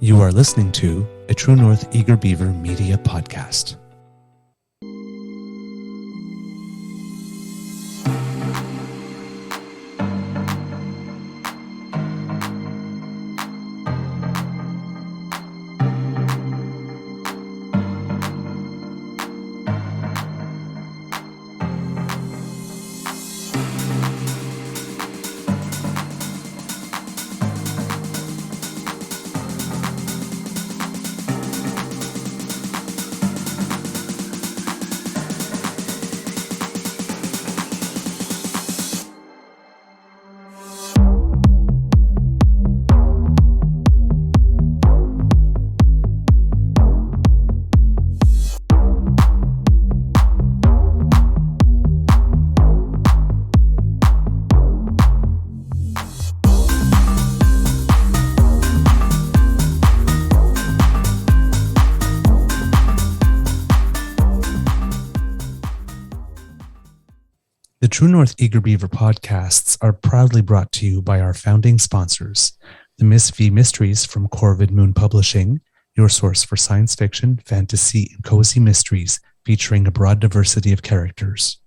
You are listening to a True North Eager Beaver media podcast. The True North Eager Beaver podcasts are proudly brought to you by our founding sponsors, the Miss V Mysteries from Corvid Moon Publishing, your source for science fiction, fantasy, and cozy mysteries featuring a broad diversity of characters.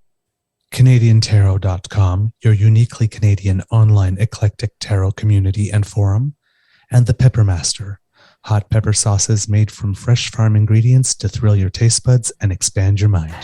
CanadianTarot.com, your uniquely Canadian online eclectic tarot community and forum, and the Peppermaster, hot pepper sauces made from fresh farm ingredients to thrill your taste buds and expand your mind.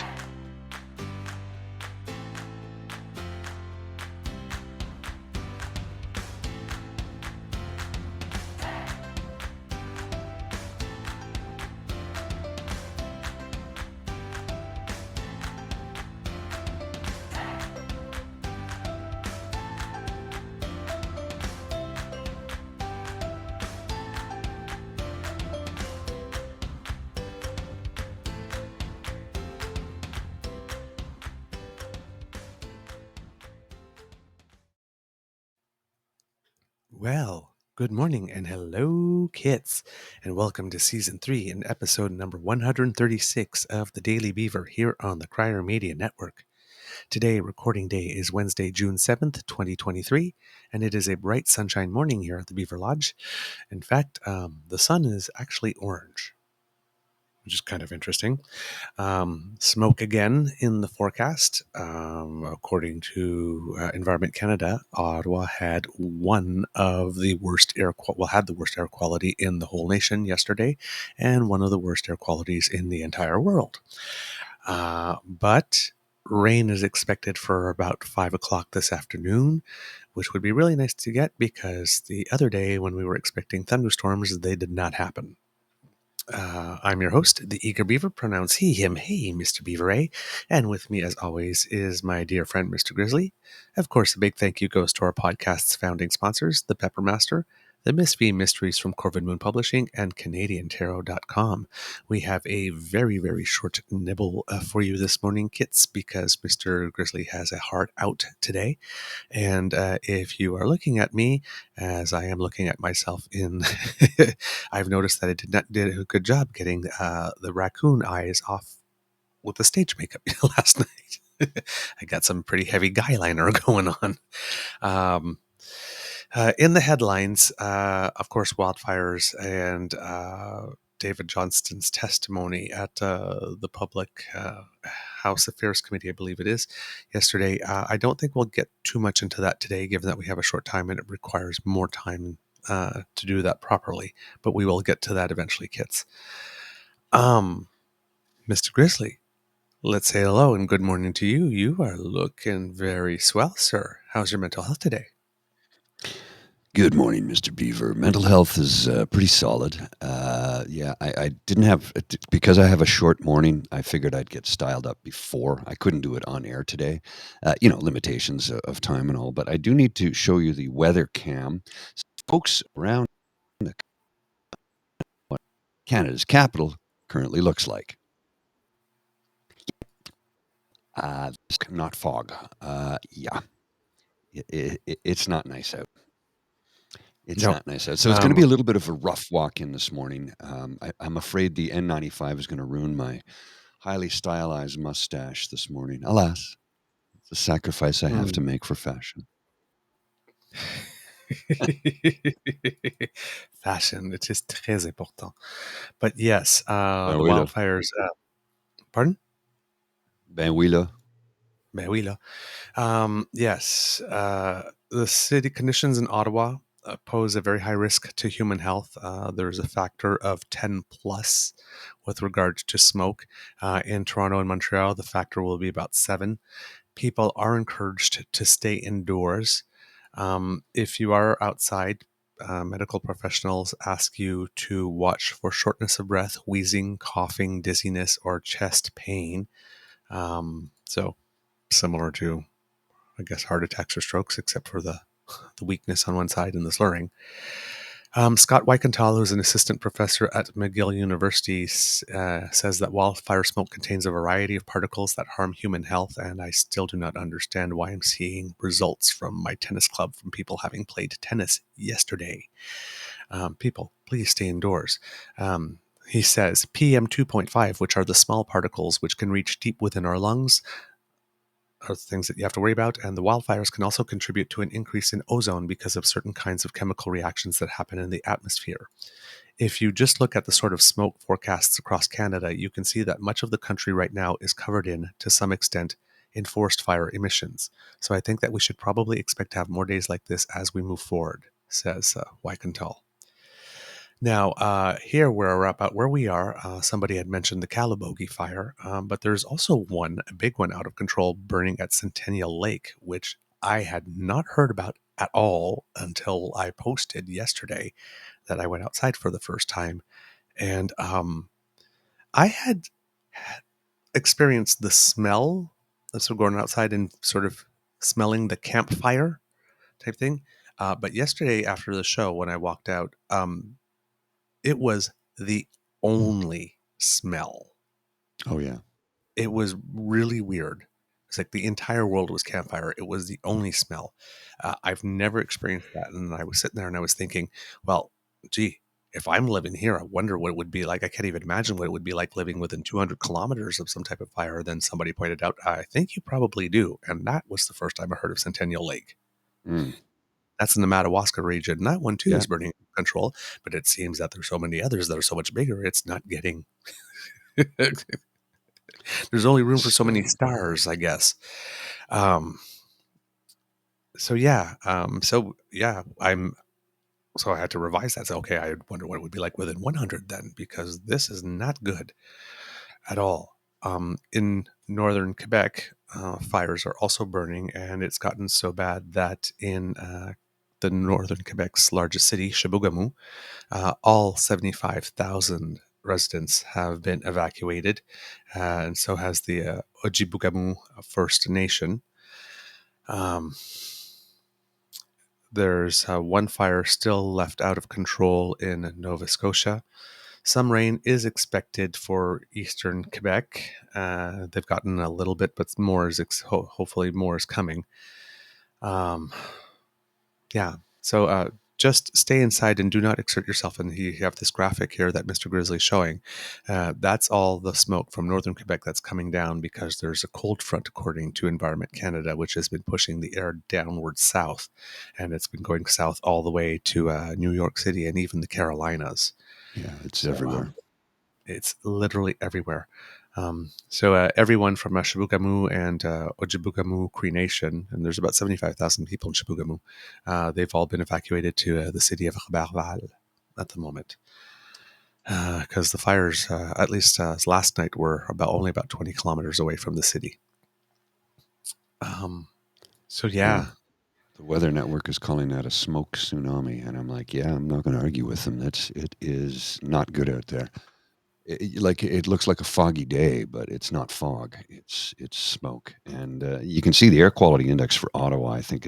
Well, good morning and hello, kits, and welcome to Season 3 and episode number 136 of the Daily Beaver here on the Crier Media Network. Today, recording day is Wednesday, June 7th, 2023, and it is a bright sunshine morning here at the Beaver Lodge. In fact, the sun is actually orange, which is kind of interesting. Smoke again in the forecast. According to Environment Canada, Ottawa had had the worst air quality in the whole nation yesterday, and one of the worst air qualities in the entire world. But rain is expected for about 5 o'clock this afternoon, which would be really nice to get because the other day when we were expecting thunderstorms, they did not happen. I'm your host, the Eager Beaver, pronounced he, him, hey, Mr. Beaver, eh? And with me, as always, is my dear friend, Mr. Grizzly. Of course, a big thank you goes to our podcast's founding sponsors, the Peppermaster, the Miss V Mysteries from Corvid Moon Publishing, and CanadianTarot.com. We have a very, very short nibble for you this morning, kits, because Mr. Grizzly has a heart out today. And if you are looking at me, as I am looking at myself in, I've noticed that I did a good job getting the raccoon eyes off with the stage makeup last night. I got some pretty heavy guy liner going on. In the headlines, of course, Wildfires and David Johnston's testimony at the Public House Affairs Committee, I believe it is, yesterday. I don't think we'll get too much into that today, given that we have a short time and it requires more time to do that properly. But we will get to that eventually, kits. Mr. Grizzly, let's say hello and good morning to you. You are looking very swell, sir. How's your mental health today? Good morning, Mr. Beaver. Mental health is pretty solid. I didn't have, because I have a short morning, I figured I'd get styled up before. I couldn't do it on air today. Limitations of time and all, but I do need to show you the weather cam. Folks around what Canada's capital currently looks like. Not fog. It's not nice out. It's not nice out. So it's going to be a little bit of a rough walk in this morning. I'm afraid the N95 is going to ruin my highly stylized mustache this morning. Alas, it's a sacrifice I have to make for fashion. Fashion, it is très important. But yes, Ben the oui, là. wildfires. Pardon? Ben oui, là. Ben oui, là. Yes, the city conditions in Ottawa pose a very high risk to human health. There's a factor of 10 plus with regard to smoke. In Toronto and Montreal, the factor will be about 7. People are encouraged to stay indoors. If you are outside, medical professionals ask you to watch for shortness of breath, wheezing, coughing, dizziness, or chest pain. So similar to, I guess, heart attacks or strokes, except for the weakness on one side and the slurring. Scott Weikenthal, who's an assistant professor at McGill University, says that wildfire smoke contains a variety of particles that harm human health, and I still do not understand why I'm seeing results from my tennis club from people having played tennis yesterday. People, please stay indoors. He says PM 2.5, which are the small particles which can reach deep within our lungs, are things that you have to worry about. And the wildfires can also contribute to an increase in ozone because of certain kinds of chemical reactions that happen in the atmosphere. If you just look at the sort of smoke forecasts across Canada, you can see that much of the country right now is covered in, to some extent, in forest fire emissions. So I think that we should probably expect to have more days like this as we move forward, says Weikenthal. Now, here about where we are, somebody had mentioned the Calabogie fire, but there's also a big one out of control burning at Centennial Lake, which I had not heard about at all until I posted yesterday that I went outside for the first time. And I had experienced the smell, so going outside and sort of smelling the campfire type thing. But yesterday after the show, when I walked out, it was the only smell. Oh, yeah. It was really weird. It's like the entire world was campfire. It was the only smell. I've never experienced that. And I was sitting there and I was thinking, well, gee, if I'm living here, I wonder what it would be like. I can't even imagine what it would be like living within 200 kilometers of some type of fire. Then somebody pointed out, I think you probably do. And that was the first time I heard of Centennial Lake. Mm. That's in the Madawaska region. That one, too, Yeah. is burning control. But it seems that there's so many others that are so much bigger, it's not getting... There's only room for so many stars, I guess. So yeah. So I had to revise that. So, okay, I wonder what it would be like within 100 then, because this is not good at all. In northern Quebec, fires are also burning, and it's gotten so bad that in the northern Quebec's largest city, Chibougamau, all 75,000 residents have been evacuated, and so has the Ojibougamau First Nation. There's one fire still left out of control in Nova Scotia. Some rain is expected for eastern Quebec. They've gotten a little bit, but more is hopefully more is coming. Yeah. So just stay inside and do not exert yourself. And you have this graphic here that Mr. Grizzly is showing. That's all the smoke from northern Quebec that's coming down because there's a cold front, according to Environment Canada, which has been pushing the air downward south. And it's been going south all the way to New York City and even the Carolinas. Yeah, it's everywhere. It's literally everywhere. So everyone from Chibougamau and Ojibougamau Cree Nation, and there's about 75,000 people in Chibougamau, they've all been evacuated to the city of Roberval at the moment. Because the fires, at least last night, were only about 20 kilometers away from the city. So yeah. The Weather Network is calling that a smoke tsunami, and I'm like, yeah, I'm not going to argue with them. It is not good out there. It looks like a foggy day, but it's not fog. It's smoke, and you can see the air quality index for Ottawa. I think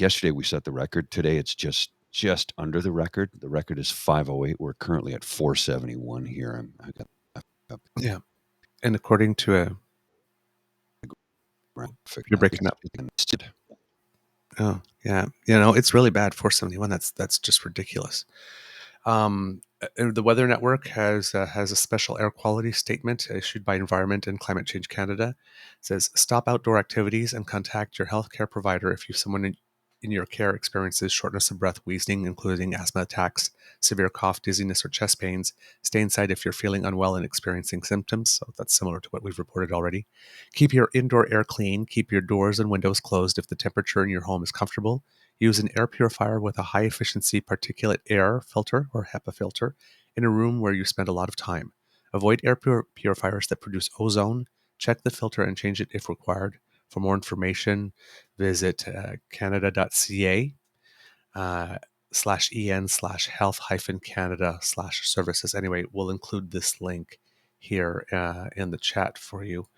yesterday we set the record. Today it's just under the record. The record is 508. We're currently at 471 here. Yeah, and according to you're breaking up. Oh yeah, it's really bad. 471. That's just ridiculous. The Weather Network has a special air quality statement issued by Environment and Climate Change Canada. It says, stop outdoor activities and contact your healthcare provider if in your care experiences shortness of breath, wheezing, including asthma attacks, severe cough, dizziness, or chest pains, stay inside if you're feeling unwell and experiencing symptoms. So that's similar to what we've reported already. Keep your indoor air clean. Keep your doors and windows closed if the temperature in your home is comfortable. Use an air purifier with a high-efficiency particulate air filter or HEPA filter in a room where you spend a lot of time. Avoid air purifiers that produce ozone. Check the filter and change it if required. For more information, visit canada.ca /en/health-canada/services. Anyway, we'll include this link here in the chat for you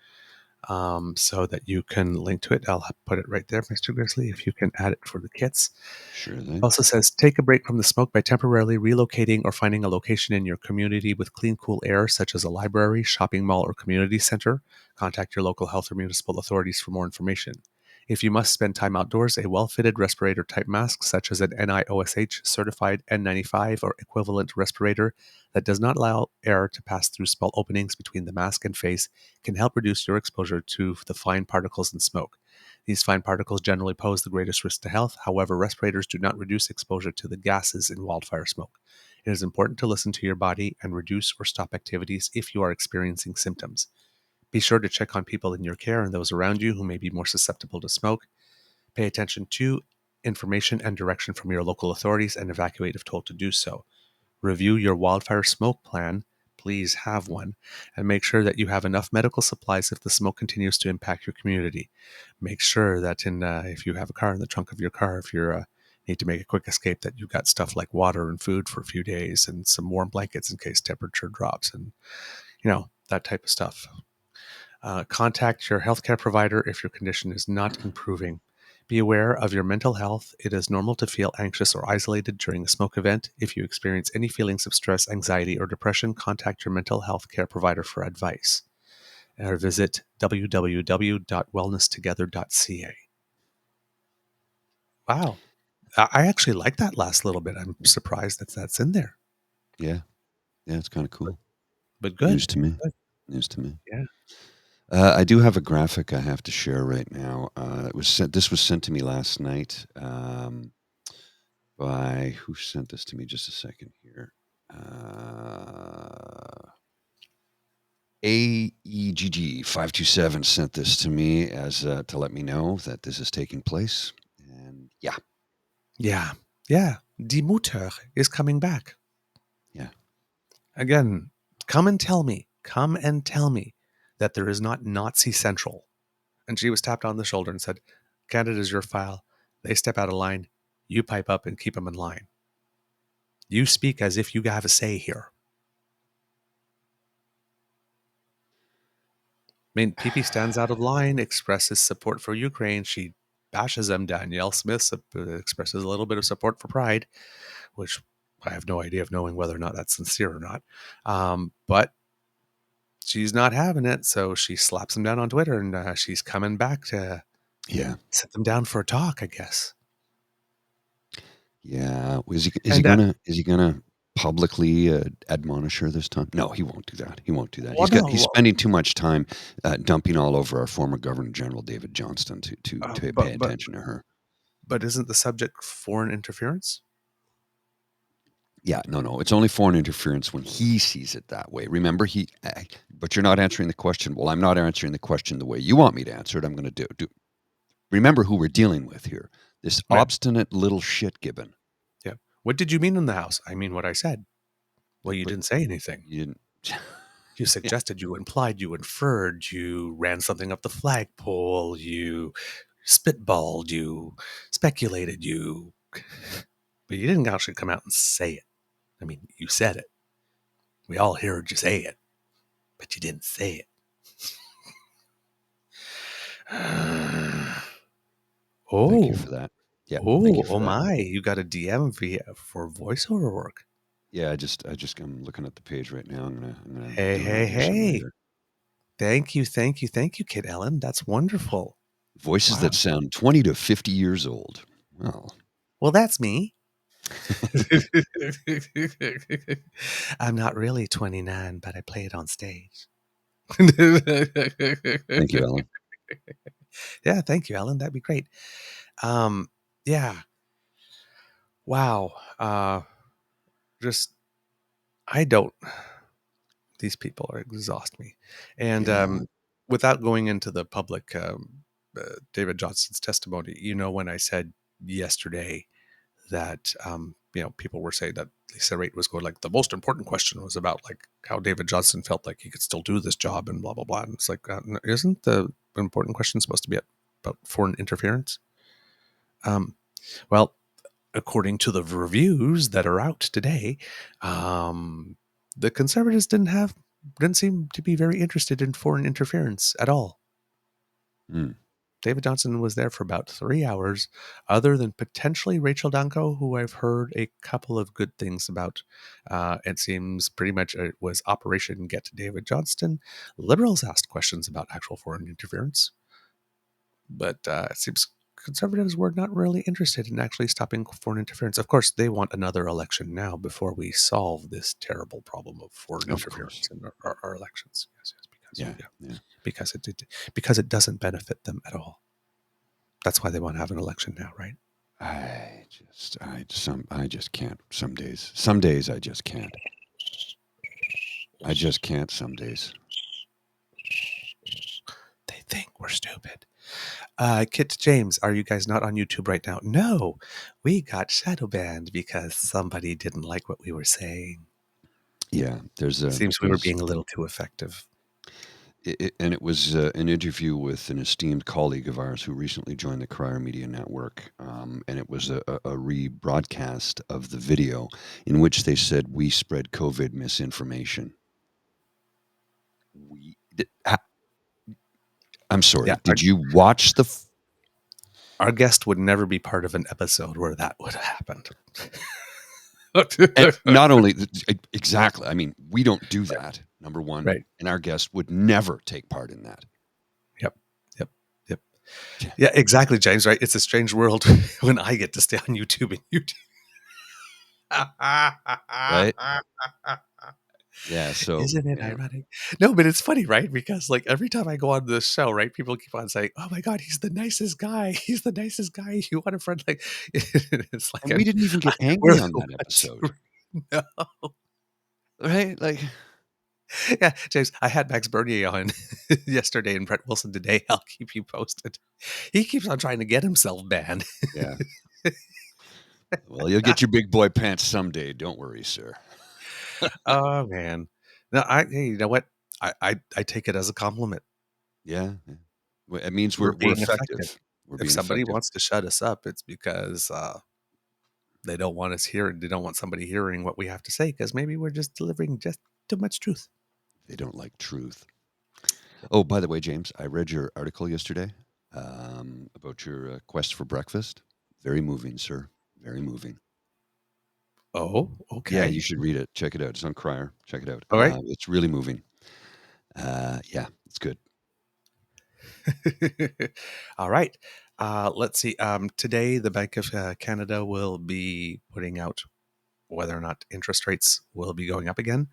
so that you can link to it. I'll put it right there, Mr. Grizzly, if you can add it for the kits. Sure thing. Also says, take a break from the smoke by temporarily relocating or finding a location in your community with clean, cool air, such as a library, shopping mall, or community center. Contact your local health or municipal authorities for more information. If you must spend time outdoors, a well-fitted respirator-type mask, such as an NIOSH certified N95 or equivalent respirator that does not allow air to pass through small openings between the mask and face, can help reduce your exposure to the fine particles in smoke. These fine particles generally pose the greatest risk to health. However, respirators do not reduce exposure to the gases in wildfire smoke. It is important to listen to your body and reduce or stop activities if you are experiencing symptoms. Be sure to check on people in your care and those around you who may be more susceptible to smoke. Pay attention to information and direction from your local authorities and evacuate if told to do so. Review your wildfire smoke plan. Please have one, and make sure that you have enough medical supplies if the smoke continues to impact your community. Make sure that if you have a car in the trunk of your car, if you need to make a quick escape, that you've got stuff like water and food for a few days and some warm blankets in case temperature drops and, that type of stuff. Contact your healthcare provider if your condition is not improving. Be aware of your mental health. It is normal to feel anxious or isolated during a smoke event. If you experience any feelings of stress, anxiety, or depression, contact your mental health care provider for advice. Or visit www.wellnesstogether.ca. Wow. I actually like that last little bit. I'm surprised that that's in there. Yeah. Yeah, it's kind of cool. But good. News to me. Good. News to me. Yeah. I do have a graphic I have to share right now. This was sent to me last night by who sent this to me? Just a second here. AEGG527 sent this to me as to let me know that this is taking place. And yeah. Yeah. Die Mutter is coming back. Yeah. Again, come and tell me that there is not Nazi Central. And she was tapped on the shoulder and said, Canada's your file. They step out of line. You pipe up and keep them in line. You speak as if you have a say here. I mean, PP stands out of line, expresses support for Ukraine. She bashes them. Danielle Smith expresses a little bit of support for Pride, which I have no idea of knowing whether or not that's sincere or not. But she's not having it, so she slaps them down on Twitter, and she's coming back to sit them down for a talk, I guess. Yeah. Is he gonna publicly admonish her this time? No, he won't do that. He won't do that. He's spending too much time dumping all over our former Governor General David Johnston to pay attention to her. But isn't the subject foreign interference? Yeah, no. It's only foreign interference when he sees it that way. Remember, but you're not answering the question. Well, I'm not answering the question the way you want me to answer it. I'm going to do. Remember who we're dealing with here. This obstinate little shit gibbon. Yeah. What did you mean in the House? I mean what I said. Well, you didn't say anything. You didn't. You suggested, you implied, you inferred, you ran something up the flagpole, you spitballed, you speculated, but you didn't actually come out and say it. I mean, you said it. We all heard you say it, but you didn't say it. Thank you for that. Yeah. You got a DM for voiceover work. Yeah, I'm looking at the page right now. I'm gonna Hey. Thank you, Kid Ellen. That's wonderful. Voices that sound 20 to 50 years old. Well, that's me. I'm not really 29, but I play it on stage. Thank you, Ellen. Yeah, thank you, Ellen. That'd be great. Yeah. Wow. Just I don't. These people are exhaust me, and Yeah. without going into the public, David Johnson's testimony. When I said yesterday that people were saying that Lisa Raitt was going like the most important question was about like how David Johnson felt like he could still do this job and blah blah blah. And it's like, isn't the important question supposed to be about foreign interference? Well, according to the reviews that are out today, the Conservatives didn't seem to be very interested in foreign interference at all. Mm. David Johnson was there for about 3 hours, other than potentially Rachel Danko, who I've heard a couple of good things about. It seems pretty much it was Operation Get David Johnston. Liberals asked questions about actual foreign interference, but it seems Conservatives were not really interested in actually stopping foreign interference. Of course, they want another election now before we solve this terrible problem of foreign Of interference course. in our elections. Yes, Yeah. because it doesn't benefit them at all. That's why they want to have an election now, right? I just can't. Some days I just can't. I just can't. Some days. They think we're stupid. Kit James, are you guys not on YouTube right now? No, we got shadow banned because somebody didn't like what we were saying. Yeah, Seems we were being a little too effective. And it was an interview with an esteemed colleague of ours who recently joined the Crier Media Network, and it was a rebroadcast of the video in which they said we spread COVID misinformation. I'm sorry. Yeah, Did you watch the? Our guest would never be part of an episode where that would have happened. And not only exactly. I mean, we don't do that. Number one, right? And our guest would never take part in that. Yep. Yeah, exactly, James. Right? It's a strange world when I get to stay on YouTube and you do. Right? Yeah. So Isn't it ironic? No, but it's funny, right? Because like every time I go on this show, right, people keep on saying, "Oh my God, he's the nicest guy. He's the nicest guy. You want a friend?" Like it's like, and we didn't even get we're angry on the that ones episode, no. right? Like, Yeah, James, I had Max Bernier on yesterday and Brett Wilson today. I'll keep you posted. He keeps on trying to get himself banned. yeah. Well, you'll get your big boy pants someday. Don't worry, sir. Oh man, no, hey, you know what? I take it as a compliment. Yeah. Well, it means We're we're being effective. effective. We're If being somebody effective. wants to shut us up, it's because they don't want us here. They don't want somebody hearing what we have to say because maybe we're just delivering just too much truth. They don't like truth. Oh, by the way, James, I read your article yesterday about your quest for breakfast. Very moving, sir. Very moving. Oh, Yeah, okay. you should read it. Check it out. It's on Crier. Check it out. All right. It's really moving. Yeah, it's good. All right. Let's see. Today, the Bank of Canada will be putting out whether or not interest rates will be going up again.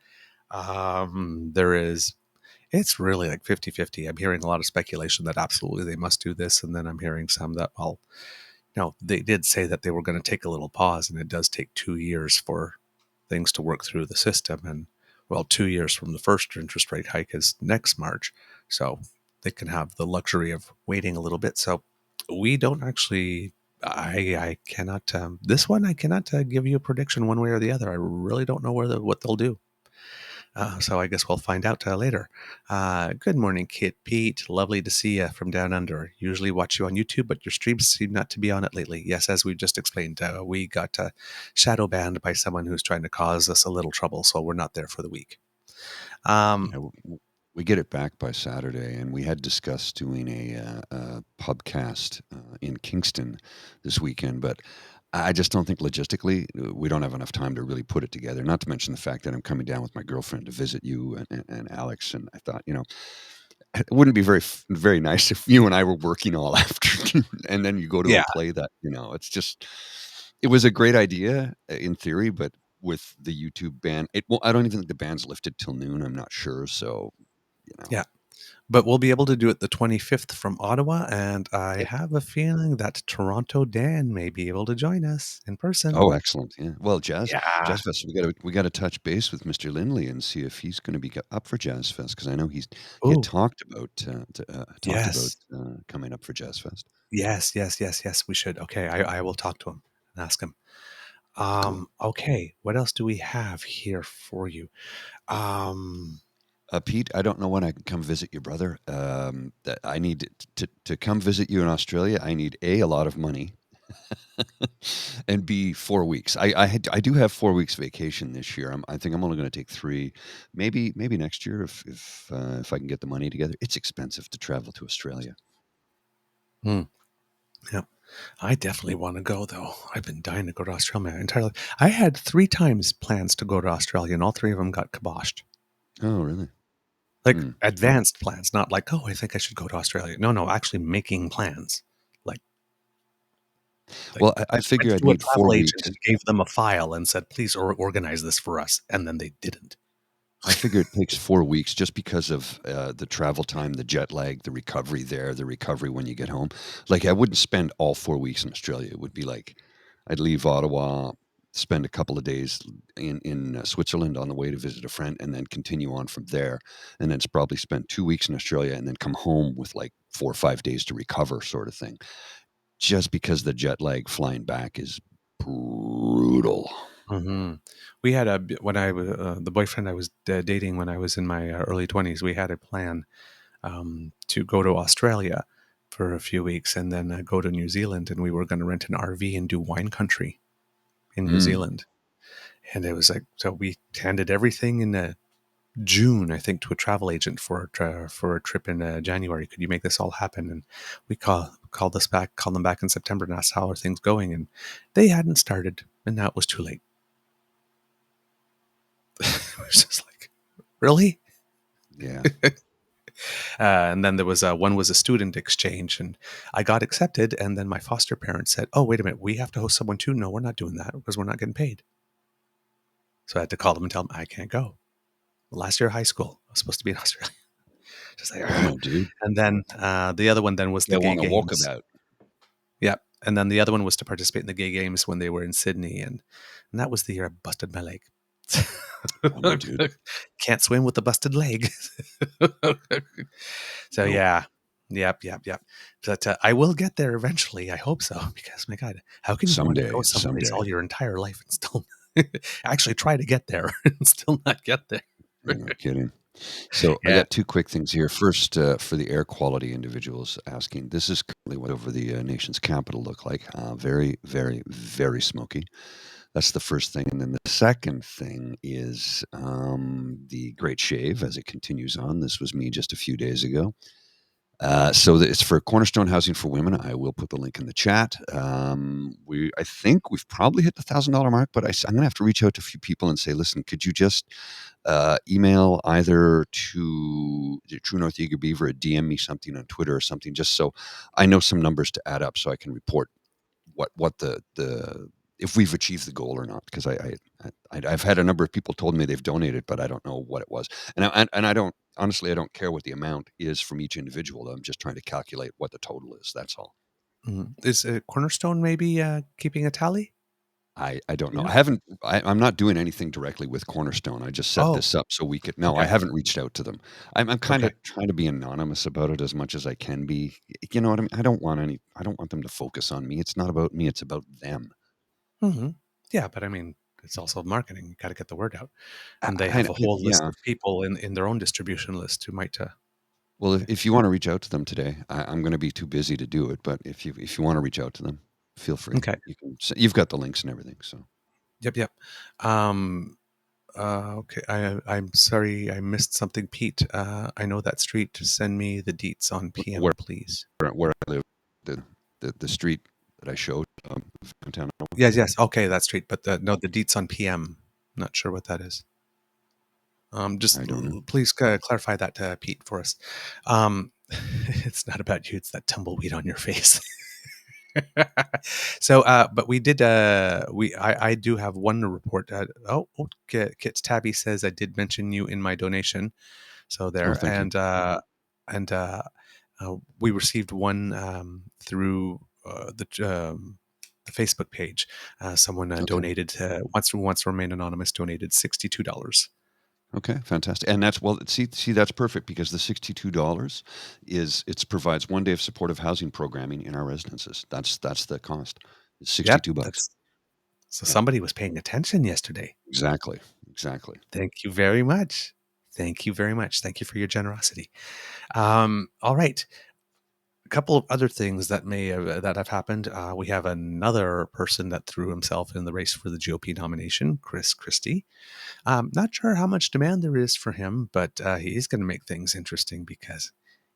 It's really like 50-50. I'm hearing a lot of speculation that absolutely they must do this. And then I'm hearing some that, well, they did say that they were going to take a little pause, and it does take 2 years for things to work through the system. And well, 2 years from the first interest rate hike is next March. So they can have the luxury of waiting a little bit. So we don't actually, I cannot, this one, I cannot give you a prediction one way or the other. I really don't know what they'll do. So I guess we'll find out later. Good morning, Kit Pete. Lovely to see you from down under. Usually watch you on YouTube, but your streams seem not to be on it lately. Yes, as we just explained, we got shadow banned by someone who's trying to cause us a little trouble, so we're not there for the week. We get it back by Saturday, and we had discussed doing a pubcast in Kingston this weekend, but I just don't think logistically we don't have enough time to really put it together. Not to mention the fact that I'm coming down with my girlfriend to visit you and Alex, and I thought, it wouldn't be very nice if you and I were working all afternoon, and then you go to a play that it's just. It was a great idea in theory, but with the YouTube ban, I don't even think the ban's lifted till noon. I'm not sure, so. Yeah. But we'll be able to do it the 25th from Ottawa, and I have a feeling that Toronto Dan may be able to join us in person. Oh, excellent! Yeah. Well, Yeah. Jazz Fest. We got to touch base with Mr. Lindley and see if he's going to be up for Jazz Fest, because I know he had Oh, talked about yes. coming up for Jazz Fest. Yes. We should. Okay, I will talk to him and ask him. Cool. Okay, what else do we have here for you? Um, Pete, I don't know when I can come visit your brother. That I need to come visit you in Australia. I need a lot of money, and B 4 weeks. I do have 4 weeks vacation this year. I think I'm only going to take 3, maybe next year if I can get the money together. It's expensive to travel to Australia. hmm, yeah, I definitely want to go though. I've been dying to go to Australia entirely. I had 3 times plans to go to Australia, and all 3 of them got kiboshed. Oh, really? Like Hmm. advanced plans, not like, oh, I think I should go to Australia. No, actually making plans. Like, Well, I just went figure I'd to a need four travel agent weeks. and gave them a file and said, please organize this for us. And then they didn't. I figure it takes 4 weeks just because of the travel time, the jet lag, the recovery there, the recovery when you get home. Like, I wouldn't spend all 4 weeks in Australia. It would be like I'd leave Ottawa, spend a couple of days in Switzerland on the way to visit a friend, and then continue on from there. And then it's probably spend 2 weeks in Australia and then come home with like 4 or 5 days to recover, sort of thing. Just because the jet lag flying back is brutal. Mm-hmm. We had when I was the boyfriend I was dating when I was in my early 20s, we had a plan to go to Australia for a few weeks and then go to New Zealand. And we were going to rent an RV and do wine country in New Mm. Zealand. And it was like, so we handed everything in June, I think, to a travel agent for a trip in January. Could you make this all happen? And we called them back in September and asked how are things going. And they hadn't started, and now it was too late. It was just like, really? Yeah. And then there was one was a student exchange, and I got accepted. And then my foster parents said, "Oh, wait a minute, we have to host someone too." No, we're not doing that because we're not getting paid. So I had to call them and tell them I can't go. Last year of high school, I was supposed to be in Australia. Just like, Bummer, dude. and then the other one then was the You gay want to walk games. about. Yeah, and then the other one was to participate in the gay games when they were in Sydney, and that was the year I busted my leg. Bummer, dude. Can't swim with a busted leg. So Nope. yeah, yep. But I will get there eventually. I hope so, because my God, how can you want to go someplace all your entire life and still actually try to get there and still not get there? Yeah, no kidding. So I Yeah. got 2 quick things here. First, for the air quality individuals asking, this is currently what over the nation's capital look like. Very, very, very smoky. That's the first thing. And then the second thing is the Great Shave as it continues on. This was me just a few days ago. So it's for Cornerstone Housing for Women. I will put the link in the chat. I think we've probably hit the $1,000 mark, but I'm going to have to reach out to a few people and say, listen, could you just email either to True North Eager Beaver or DM me something on Twitter or something, just so I know some numbers to add up, so I can report what the if we've achieved the goal or not. Because I've had a number of people told me they've donated, but I don't know what it was, and I don't honestly, I don't care what the amount is from each individual. I'm just trying to calculate what the total is. That's all. Is Cornerstone maybe keeping a tally? I don't know. Yeah. I'm not doing anything directly with Cornerstone. I just set Oh, this up so we could. No, I okay. haven't reached out to them. I'm kind Okay. of trying to be anonymous about it as much as I can be. You know what I mean? I don't want them to focus on me. It's not about me. It's about them. hmm Yeah, but I mean, it's also marketing. You got to get the word out. And they I have a whole list yeah. of people in their own distribution list who might. Well, if you want to reach out to them today, I'm going to be too busy to do it. But if you want to reach out to them, feel free. Okay. You've got the links and everything. So Yep. Okay. I'm sorry I missed something, Pete. I know that street. Send me the deets on PM, where please. where I live, the street that I showed downtown. Yes. Okay, that street. But no, the deets on PM. Not sure what that is. Just I don't know. please clarify that to Pete for us. It's not about you. It's that tumbleweed on your face. So, but we did. I do have one to report. Kit's Tabby says I did mention you in my donation. So Oh, there, thank you. and we received one through the Facebook page. Someone donated, wants to remain anonymous, donated $62. Okay, fantastic. And that's, well, see, that's perfect, because the $62 provides 1 day of supportive housing programming in our residences. That's the cost. It's $62. So somebody was paying attention yesterday. Exactly. Thank you very much. Thank you very much. Thank you for your generosity. All right. A couple of other things that have happened. We have another person that threw himself in the race for the GOP nomination, Christie. Not sure how much demand there is for him, but he's going to make things interesting because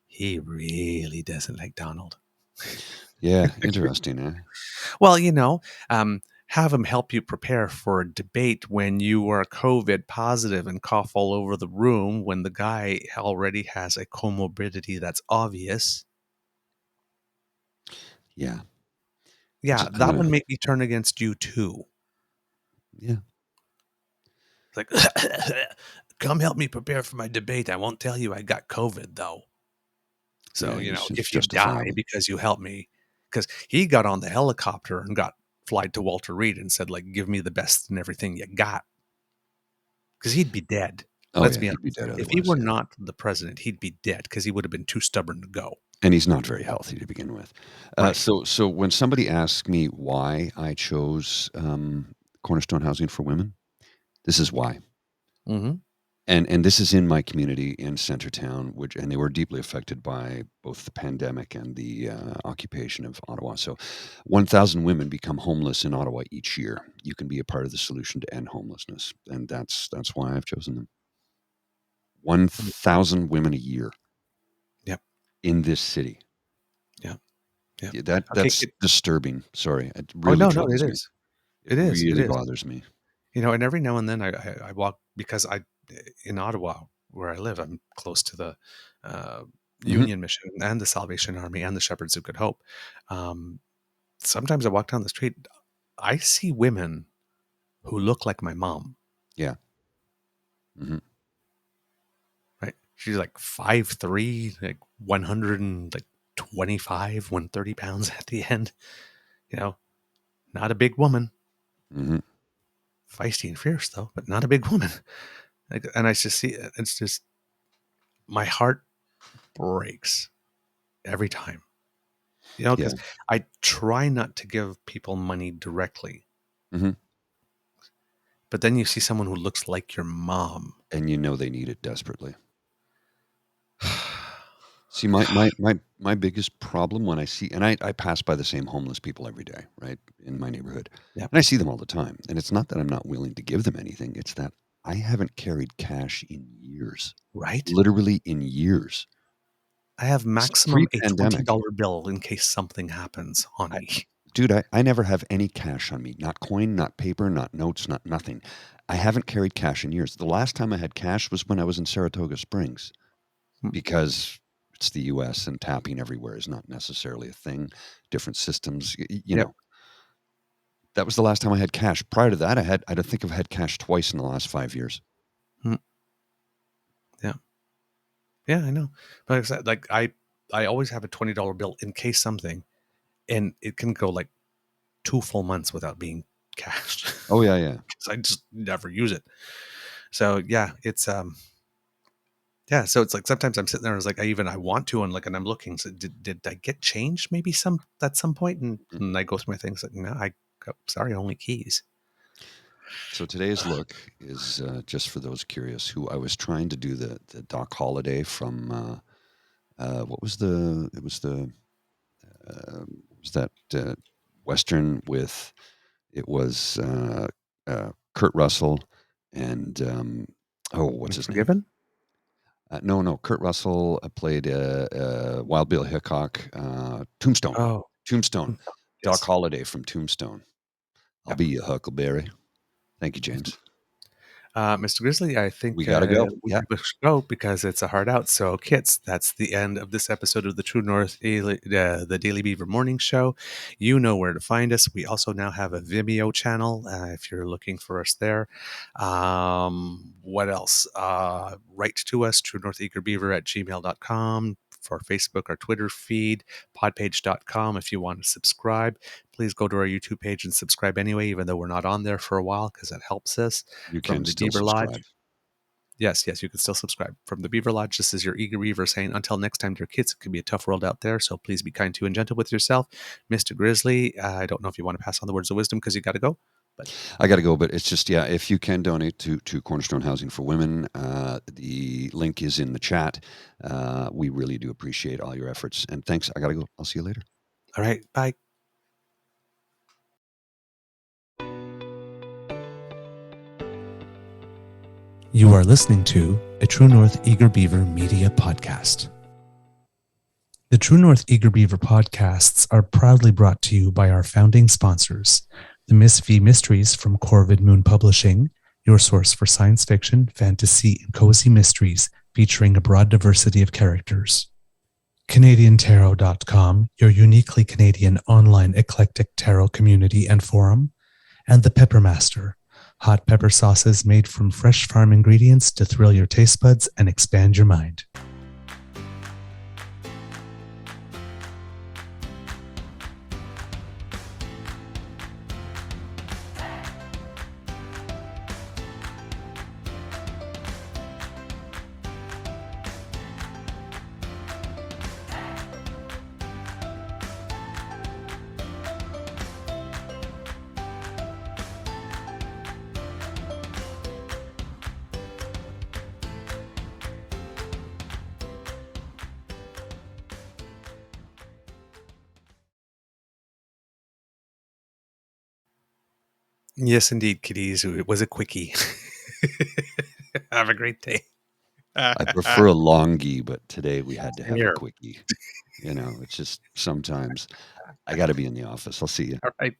he really doesn't like Donald. Yeah, interesting, eh? Well, have him help you prepare for a debate when you are COVID positive and cough all over the room, when the guy already has a comorbidity that's obvious. Yeah. Yeah, that would make me turn against you too. Yeah. It's like, come help me prepare for my debate. I won't tell you I got COVID, though. So, Yeah, if you die because you help me, because he got on the helicopter and got flied to Walter Reed and said, like, give me the best and everything you got. Because he'd be dead. Let's be honest. He'd be dead If he otherwise, were yeah. not the president, he'd be dead because he would have been too stubborn to go. And he's not very healthy to begin with. Right. So when somebody asks me why I chose Cornerstone Housing for Women, this is why. Mm-hmm. And this is in my community in Centertown, and they were deeply affected by both the pandemic and the occupation of Ottawa. So 1,000 women become homeless in Ottawa each year. You can be a part of the solution to end homelessness, and that's why I've chosen them. 1,000 women a year. Yep. In this city. Yeah. Yeah, that's disturbing. Sorry, it really troubles me. It really bothers me. And every now and then I walk, because in Ottawa where I live, I'm close to the Union Mission and the Salvation Army and the Shepherds of Good Hope. Sometimes I walk down the street, I see women who look like my mom. Yeah. Mm-hmm. Right. She's like 5'3", like 125, 130 pounds at the end. Not a big woman. Mm-hmm. Feisty and fierce, though, but not a big woman. And I just see it. It's just, my heart breaks every time. Because I try not to give people money directly. Mm-hmm. But then you see someone who looks like your mom. And they need it desperately. See, my biggest problem when I see, and I pass by the same homeless people every day, right, in my neighborhood. Yep. And I see them all the time. And it's not that I'm not willing to give them anything. It's that I haven't carried cash in years. Right? Literally in years. I have maximum a Pre-pandemic. $20 bill in case something happens on me. Dude, I never have any cash on me. Not coin, not paper, not notes, not nothing. I haven't carried cash in years. The last time I had cash was when I was in Saratoga Springs, because it's the U.S. and tapping everywhere is not necessarily a thing. Different systems, you know. That was the last time I had cash. Prior to that, I think I've had cash twice in the last 5 years. Yeah, I know. But like I always have a $20 bill in case something, and it can go like 2 full months without being cashed. Oh yeah. Because I just never use it. So yeah, it's yeah. So it's like sometimes I'm sitting there and it's like I want to, and I'm looking. So did I get changed maybe at some point? And I go through my things like, no, sorry, only keys. So today's look is just for those curious who I was trying to do the Doc Holliday from what was that Western with, it was Kurt Russell and what's his name? No, Kurt Russell played Wild Bill Hickok. Tombstone. Oh, Tombstone. yes. Doc Holliday from Tombstone. I'll be your Huckleberry. Thank you, James. Mr. Grizzly, I think We gotta go. we Yeah. should go because it's a hard out. So, kids, that's the end of this episode of the True North, the Daily Beaver Morning Show. You know where to find us. We also now have a Vimeo channel if you're looking for us there. What else? Write to us, truenortheagerbeaver@gmail.com. For Facebook, our Twitter feed, podpage.com if you want to subscribe. Please go to our YouTube page and subscribe anyway, even though we're not on there for a while, because it helps us. You From can the still Beaver subscribe. Lodge. Yes, you can still subscribe. From the Beaver Lodge, this is your eager beaver saying, until next time, dear kids, it can be a tough world out there, so please be kind to and gentle with yourself. Mr. Grizzly, I don't know if you want to pass on the words of wisdom because you got to go. But I got to go, but it's just, yeah, if you can donate to Cornerstone Housing for Women, the link is in the chat. We really do appreciate all your efforts. And thanks. I got to go. I'll see you later. All right. Bye. You are listening to a True North Eager Beaver media podcast. The True North Eager Beaver podcasts are proudly brought to you by our founding sponsors, the Miss V Mysteries from Corvid Moon Publishing, your source for science fiction, fantasy, and cozy mysteries featuring a broad diversity of characters. CanadianTarot.com, your uniquely Canadian online eclectic tarot community and forum, and The Peppermaster, hot pepper sauces made from fresh farm ingredients to thrill your taste buds and expand your mind. Yes, indeed, kiddies. It was a quickie. Have a great day. I prefer a longie, but today we had to have Here. a quickie. It's just sometimes I got to be in the office. I'll see you. All right.